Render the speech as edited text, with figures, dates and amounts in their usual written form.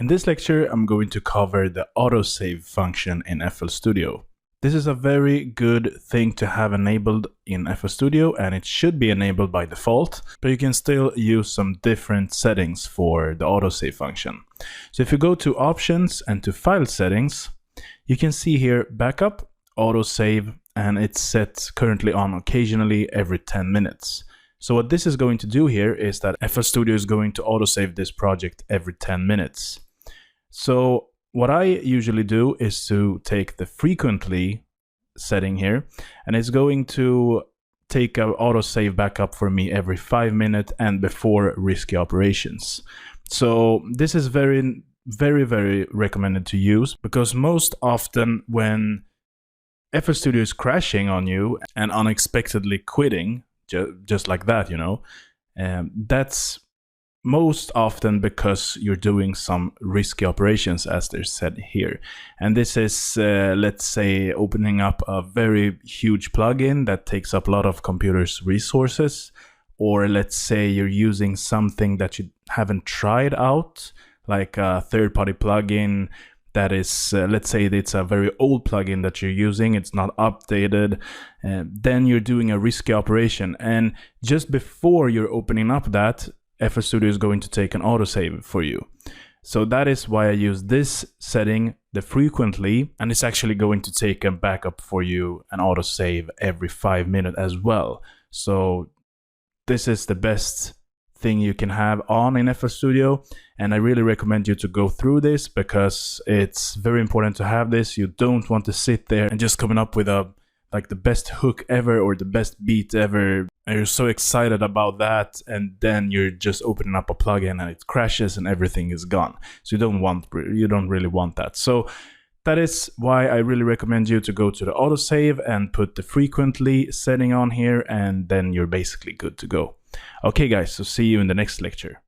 In this lecture, I'm going to cover the autosave function in FL Studio. This is a very good thing to have enabled in FL Studio, and it should be enabled by default, but you can still use some different settings for the autosave function. So if you go to Options and to File Settings, you can see here Backup, Autosave, and it's set currently on occasionally every 10 minutes. So what this is going to do here is that FL Studio is going to autosave this project every 10 minutes. So what I usually do is to take the frequently setting here, and it's going to take an autosave backup for me every 5 minutes and before risky operations. So this is very recommended to use, because most often when FL Studio is crashing on you and unexpectedly quitting, just like that, you know, that's most often because you're doing some risky operations, as they're said here. And this is, let's say, opening up a very huge plugin that takes up a lot of computers' resources, or let's say you're using something that you haven't tried out, like a third-party plugin that is, let's say it's a very old plugin that you're using, it's not updated, then you're doing a risky operation. And just before you're opening up that, FL Studio is going to take an autosave for you. So that is why I use this setting, the frequently, and it's actually going to take a backup for you, an autosave every 5 minutes as well. So this is the best thing you can have on in FL Studio, and I really recommend you to go through this because it's very important to have this. You don't want to sit there and just coming up with like the best hook ever or the best beat ever, and you're so excited about that, and then you're just opening up a plugin and it crashes and everything is gone. So you don't really want that. So that is why I really recommend you to go to the autosave and put the frequently setting on here, and then you're basically good to go. Okay guys, so see you in the next lecture.